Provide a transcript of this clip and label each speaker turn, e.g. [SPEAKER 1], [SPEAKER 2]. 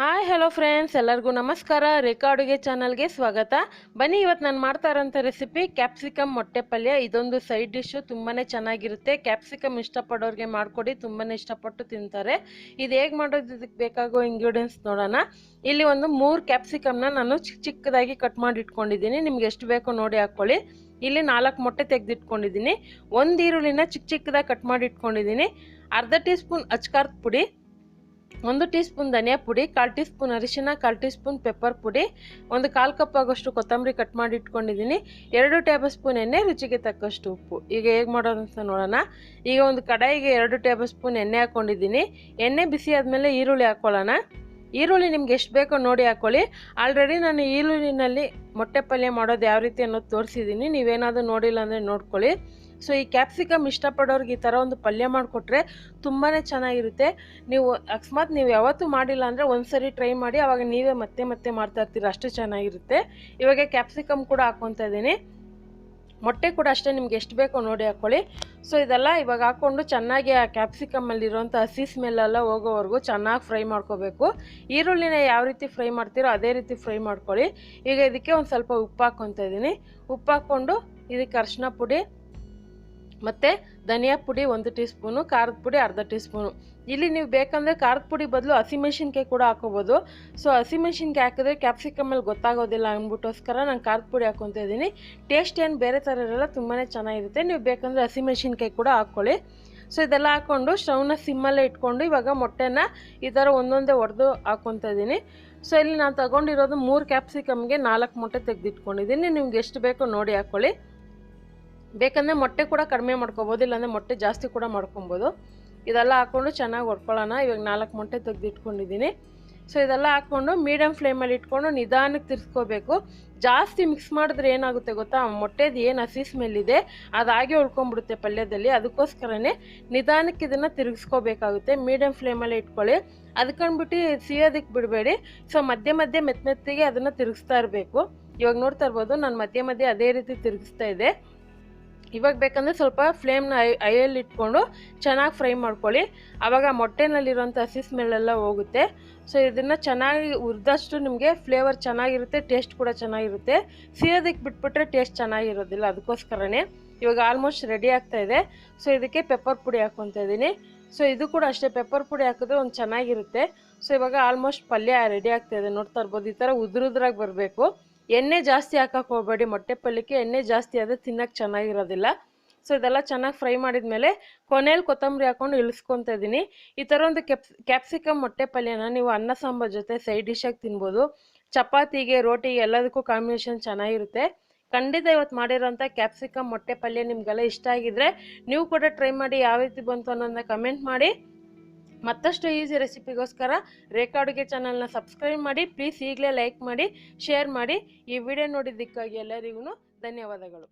[SPEAKER 1] Hi hello friends, ಎಲ್ಲರಿಗೂ ನಮಸ್ಕಾರ. ರೇಖಾ ಅಡುಗೆ ಚಾನಲ್ಗೆ ಸ್ವಾಗತ. ಬನ್ನಿ, ಇವತ್ತು ನಾನು ಮಾಡ್ತಾ ಇರೋಂಥ ರೆಸಿಪಿ ಕ್ಯಾಪ್ಸಿಕಮ್ ಮೊಟ್ಟೆ ಪಲ್ಯ. ಇದೊಂದು ಸೈಡ್ ಡಿಶ್ಶು, ತುಂಬಾ ಚೆನ್ನಾಗಿರುತ್ತೆ. ಕ್ಯಾಪ್ಸಿಕಮ್ ಇಷ್ಟಪಡೋರಿಗೆ ಮಾಡಿಕೊಡಿ, ತುಂಬಾ ಇಷ್ಟಪಟ್ಟು ತಿಂತಾರೆ. ಇದು ಹೇಗೆ ಮಾಡೋದು, ಇದಕ್ಕೆ ಬೇಕಾಗೋ ಇಂಗ್ರೀಡಿಯೆಂಟ್ಸ್ ನೋಡೋಣ. ಇಲ್ಲಿ ಒಂದು 3 ಕ್ಯಾಪ್ಸಿಕಮ್ನ ನಾನು ಚಿಕ್ಕದಾಗಿ ಕಟ್ ಮಾಡಿ ಇಟ್ಕೊಂಡಿದ್ದೀನಿ. ನಿಮ್ಗೆ ಎಷ್ಟು ಬೇಕೋ ನೋಡಿ ಹಾಕ್ಕೊಳ್ಳಿ. ಇಲ್ಲಿ 4 ಮೊಟ್ಟೆ ತೆಗೆದಿಟ್ಕೊಂಡಿದ್ದೀನಿ. 1 ಈರುಳ್ಳಿನ ಚಿಕ್ಕದಾಗಿ ಕಟ್ ಮಾಡಿ ಇಟ್ಕೊಂಡಿದ್ದೀನಿ. ಅರ್ಧ ಟೀ ಸ್ಪೂನ್ ಅಚ್ಕಾರದ ಪುಡಿ, 1 ಟೀ ಸ್ಪೂನ್ ಧನಿಯಾ ಪುಡಿ, 1/4 ಟೀ ಸ್ಪೂನ್ ಅರಿಶಿನ, 1/4 ಟೀ ಸ್ಪೂನ್ ಪೆಪ್ಪರ್ ಪುಡಿ, ಒಂದು 1/4 ಕಪ್ ಆಗೋಷ್ಟು ಕೊತ್ತಂಬರಿ ಕಟ್ ಮಾಡಿ ಇಟ್ಕೊಂಡಿದ್ದೀನಿ. 2 ಟೇಬಲ್ ಸ್ಪೂನ್ ಎಣ್ಣೆ, ರುಚಿಗೆ ತಕ್ಕಷ್ಟು ಉಪ್ಪು. ಈಗ ಹೇಗೆ ಮಾಡೋದು ಅಂತ ನೋಡೋಣ. ಈಗ ಒಂದು ಕಡಾಯಿಗೆ 2 ಟೇಬಲ್ ಸ್ಪೂನ್ ಎಣ್ಣೆ ಹಾಕ್ಕೊಂಡಿದ್ದೀನಿ. ಎಣ್ಣೆ ಬಿಸಿ ಆದಮೇಲೆ ಈರುಳ್ಳಿ ಹಾಕ್ಕೊಳ್ಳೋಣ. ಈರುಳ್ಳಿ ನಿಮ್ಗೆ ಎಷ್ಟು ಬೇಕೋ ನೋಡಿ ಹಾಕ್ಕೊಳ್ಳಿ. ಆಲ್ರೆಡಿ ನಾನು ಈರುಳ್ಳಿನಲ್ಲಿ ಮೊಟ್ಟೆ ಪಲ್ಯ ಮಾಡೋದು ಯಾವ ರೀತಿ ಅನ್ನೋದು ತೋರಿಸಿದ್ದೀನಿ. ನೀವೇನಾದರೂ ನೋಡಿಲ್ಲ ಅಂದರೆ ನೋಡ್ಕೊಳ್ಳಿ. ಸೊ ಈ ಕ್ಯಾಪ್ಸಿಕಮ್ ಇಷ್ಟಪಡೋರಿಗೆ ಈ ಥರ ಒಂದು ಪಲ್ಯ ಮಾಡಿಕೊಟ್ರೆ ತುಂಬಾ ಚೆನ್ನಾಗಿರುತ್ತೆ. ನೀವು ಅಕಸ್ಮಾತ್ ನೀವು ಯಾವತ್ತೂ ಮಾಡಿಲ್ಲ ಅಂದರೆ ಒಂದ್ಸರಿ ಟ್ರೈ ಮಾಡಿ, ಆವಾಗ ನೀವೇ ಮತ್ತೆ ಮತ್ತೆ ಮಾಡ್ತಾ ಇರ್ತೀರ, ಅಷ್ಟು ಚೆನ್ನಾಗಿರುತ್ತೆ. ಇವಾಗ ಕ್ಯಾಪ್ಸಿಕಮ್ ಕೂಡ ಹಾಕ್ಕೊತಾ ಇದ್ದೀನಿ. ಮೊಟ್ಟೆ ಕೂಡ ಅಷ್ಟೇ, ನಿಮ್ಗೆ ಎಷ್ಟು ಬೇಕೋ ನೋಡಿ ಹಾಕ್ಕೊಳ್ಳಿ. ಸೊ ಇದೆಲ್ಲ ಇವಾಗ ಹಾಕ್ಕೊಂಡು ಚೆನ್ನಾಗಿ ಆ ಕ್ಯಾಪ್ಸಿಕಮ್ಮಲ್ಲಿರೋಂಥ ಹಸಿ ಸ್ಮೆಲ್ಲೆಲ್ಲ ಹೋಗೋವರೆಗೂ ಚೆನ್ನಾಗಿ ಫ್ರೈ ಮಾಡ್ಕೋಬೇಕು. ಈರುಳ್ಳಿನ ಯಾವ ರೀತಿ ಫ್ರೈ ಮಾಡ್ತೀರೋ ಅದೇ ರೀತಿ ಫ್ರೈ ಮಾಡ್ಕೊಳ್ಳಿ. ಈಗ ಇದಕ್ಕೆ ಒಂದು ಸ್ವಲ್ಪ ಉಪ್ಪು ಹಾಕ್ಕೊತಾ ಇದ್ದೀನಿ. ಉಪ್ಪು ಹಾಕ್ಕೊಂಡು ಇದಕ್ಕೆ ಅರಿಶಿನ ಪುಡಿ ಮತ್ತು ಧನಿಯಾ ಪುಡಿ 1 ಟೀ ಸ್ಪೂನು, ಖಾರದ ಪುಡಿ ಅರ್ಧ ಟೀ ಸ್ಪೂನು. ಇಲ್ಲಿ ನೀವು ಬೇಕಂದರೆ ಖಾರದ ಪುಡಿ ಬದಲು ಹಸಿಮೆಣ್ಸಿನ್ಕಾಯಿ ಕೂಡ ಹಾಕೋಬೋದು. ಸೊ ಹಸಿಮೆಣ್ಸಿನ್ಕಾಯಿ ಹಾಕಿದ್ರೆ ಕ್ಯಾಪ್ಸಿಕಮಲ್ಲಿ ಗೊತ್ತಾಗೋದಿಲ್ಲ ಅಂದ್ಬಿಟ್ಟೋಸ್ಕರ ನಾನು ಖಾರದ ಪುಡಿ ಹಾಕ್ಕೊತಾ ಇದ್ದೀನಿ. ಟೇಸ್ಟ್ ಏನು ಬೇರೆ ಥರ ಇರೋಲ್ಲ, ತುಂಬಾ ಚೆನ್ನಾಗಿರುತ್ತೆ. ನೀವು ಬೇಕಂದರೆ ಹಸಿಮೆಣ್ಸಿನ್ಕಾಯಿ ಕೂಡ ಹಾಕ್ಕೊಳ್ಳಿ. ಸೊ ಇದೆಲ್ಲ ಹಾಕ್ಕೊಂಡು ಸ್ಟವ್ನ ಸಿಮ್ಮಲ್ಲೇ ಇಟ್ಕೊಂಡು ಇವಾಗ ಮೊಟ್ಟೆನ ಈ ಥರ ಒಂದೊಂದೇ ಒಡೆದು ಹಾಕ್ಕೊತಾ ಇದ್ದೀನಿ. ಸೊ ಇಲ್ಲಿ ನಾನು ತೊಗೊಂಡಿರೋದು 3 ಕ್ಯಾಪ್ಸಿಕಮ್ಗೆ 4 ಮೊಟ್ಟೆ ತೆಗೆದಿಟ್ಕೊಂಡಿದ್ದೀನಿ. ನಿಮ್ಗೆ ಎಷ್ಟು ಬೇಕೋ ನೋಡಿ ಹಾಕ್ಕೊಳ್ಳಿ. ಬೇಕಂದರೆ ಮೊಟ್ಟೆ ಕೂಡ ಕಡಿಮೆ ಮಾಡ್ಕೊಬೋದು, ಇಲ್ಲಾಂದರೆ ಮೊಟ್ಟೆ ಜಾಸ್ತಿ ಕೂಡ ಮಾಡ್ಕೊಬೋದು. ಇದೆಲ್ಲ ಹಾಕ್ಕೊಂಡು ಚೆನ್ನಾಗಿ ಹೊಡ್ಕೊಳ್ಳೋಣ. ಇವಾಗ 4 ಮೊಟ್ಟೆ ತೆಗೆದಿಟ್ಕೊಂಡಿದ್ದೀನಿ. ಸೊ ಇದೆಲ್ಲ ಹಾಕ್ಕೊಂಡು ಮೀಡಿಯಮ್ ಫ್ಲೇಮಲ್ಲಿ ಇಟ್ಕೊಂಡು ನಿಧಾನಕ್ಕೆ ತಿರ್ಸ್ಕೋಬೇಕು. ಜಾಸ್ತಿ ಮಿಕ್ಸ್ ಮಾಡಿದ್ರೆ ಏನಾಗುತ್ತೆ ಗೊತ್ತಾ, ಮೊಟ್ಟೆದು ಏನು ಹಸಿ ಸ್ಮೆಲ್ ಇದೆ ಅದಾಗೆ ಉಳ್ಕೊಂಡ್ಬಿಡುತ್ತೆ ಪಲ್ಯದಲ್ಲಿ. ಅದಕ್ಕೋಸ್ಕರನೇ ನಿಧಾನಕ್ಕೆ ಇದನ್ನು ತಿರುಗಿಸ್ಕೋಬೇಕಾಗುತ್ತೆ. ಮೀಡಿಯಮ್ ಫ್ಲೇಮಲ್ಲೇ ಇಟ್ಕೊಳ್ಳಿ. ಅದಕ್ಕಂದ್ಬಿಟ್ಟು ಸಿಯೋದಕ್ಕೆ ಬಿಡಬೇಡಿ. ಸೊ ಮಧ್ಯೆ ಮಧ್ಯೆ ಮೆತ್ತಿಗೆ ಅದನ್ನು ತಿರುಗಿಸ್ತಾ ಇರಬೇಕು. ಇವಾಗ ನೋಡ್ತಾ ಇರ್ಬೋದು, ನಾನು ಮಧ್ಯೆ ಮಧ್ಯೆ ಅದೇ ರೀತಿ ತಿರುಗಿಸ್ತಾ ಇದೆ. ಇವಾಗ ಬೇಕಂದರೆ ಸ್ವಲ್ಪ ಫ್ಲೇಮ್ನ ಐಯಲ್ಲಿ ಇಟ್ಕೊಂಡು ಚೆನ್ನಾಗಿ ಫ್ರೈ ಮಾಡ್ಕೊಳ್ಳಿ. ಆವಾಗ ಮೊಟ್ಟೆನಲ್ಲಿರೋಂಥ ಹಸಿ ಸ್ಮೆಲ್ಲೆಲ್ಲ ಹೋಗುತ್ತೆ. ಸೊ ಇದನ್ನು ಚೆನ್ನಾಗಿ ಹುರಿದಷ್ಟು ನಿಮಗೆ ಫ್ಲೇವರ್ ಚೆನ್ನಾಗಿರುತ್ತೆ, ಟೇಸ್ಟ್ ಕೂಡ ಚೆನ್ನಾಗಿರುತ್ತೆ. ಸಿಯೋದಕ್ಕೆ ಬಿಟ್ಬಿಟ್ರೆ ಟೇಸ್ಟ್ ಚೆನ್ನಾಗಿರೋದಿಲ್ಲ. ಅದಕ್ಕೋಸ್ಕರನೇ ಇವಾಗ ಆಲ್ಮೋಸ್ಟ್ ರೆಡಿ ಆಗ್ತಾಯಿದೆ. ಸೊ ಇದಕ್ಕೆ ಪೆಪ್ಪರ್ ಪುಡಿ ಹಾಕ್ಕೊತಾ ಇದ್ದೀನಿ. ಸೊ ಇದು ಕೂಡ ಅಷ್ಟೇ, ಪೆಪ್ಪರ್ ಪುಡಿ ಹಾಕಿದ್ರೆ ಒಂದು ಚೆನ್ನಾಗಿರುತ್ತೆ. ಸೊ ಇವಾಗ ಆಲ್ಮೋಸ್ಟ್ ಪಲ್ಯ ರೆಡಿ ಆಗ್ತಾಯಿದೆ. ನೋಡ್ತಾ ಇರ್ಬೋದು, ಈ ಥರ ಉದ್ರಾಗಿ ಬರಬೇಕು. ಎಣ್ಣೆ ಜಾಸ್ತಿ ಹಾಕಕ್ಕೆ ಹೋಗಬೇಡಿ. ಮೊಟ್ಟೆ ಪಲ್ಯಕ್ಕೆ ಎಣ್ಣೆ ಜಾಸ್ತಿ ಆದರೆ ತಿನ್ನೋಕ್ಕೆ ಚೆನ್ನಾಗಿರೋದಿಲ್ಲ. ಸೊ ಇದೆಲ್ಲ ಚೆನ್ನಾಗಿ ಫ್ರೈ ಮಾಡಿದ ಮೇಲೆ ಕೊನೆಯಲ್ಲಿ ಕೊತ್ತಂಬರಿ ಹಾಕ್ಕೊಂಡು ಇಳಿಸ್ಕೊತಾ ಇದ್ದೀನಿ. ಈ ಥರ ಒಂದು ಕ್ಯಾಪ್ಸಿಕಮ್ ಮೊಟ್ಟೆ ಪಲ್ಯನ ನೀವು ಅನ್ನ ಸಾಂಬಾರು ಜೊತೆ ಸೈಡ್ ಡಿಶಾಗಿ ತಿನ್ಬೋದು. ಚಪಾತಿಗೆ, ರೋಟಿಗೆ ಎಲ್ಲದಕ್ಕೂ ಕಾಂಬಿನೇಷನ್ ಚೆನ್ನಾಗಿರುತ್ತೆ. ಖಂಡಿತ ಇವತ್ತು ಮಾಡಿರೋಂಥ ಕ್ಯಾಪ್ಸಿಕಮ್ ಮೊಟ್ಟೆ ಪಲ್ಯ ನಿಮಗೆಲ್ಲ ಇಷ್ಟ ಆಗಿದ್ರೆ ನೀವು ಕೂಡ ಟ್ರೈ ಮಾಡಿ. ಯಾವ ರೀತಿ ಬಂತು ಅನ್ನೋದನ್ನ ಕಮೆಂಟ್ ಮಾಡಿ. ಮತ್ತಷ್ಟು ಈಸಿ ರೆಸಿಪಿಗೋಸ್ಕರ ರೇಖಾ ಅಡುಗೆ ಚಾನಲ್ನ ಸಬ್ಸ್ಕ್ರೈಬ್ ಮಾಡಿ. ಪ್ಲೀಸ್ ಈಗಲೇ ಲೈಕ್ ಮಾಡಿ, ಶೇರ್ ಮಾಡಿ. ಈ ವಿಡಿಯೋ ನೋಡಿದ್ದಕ್ಕಾಗಿ ಎಲ್ಲರಿಗೂ ಧನ್ಯವಾದಗಳು.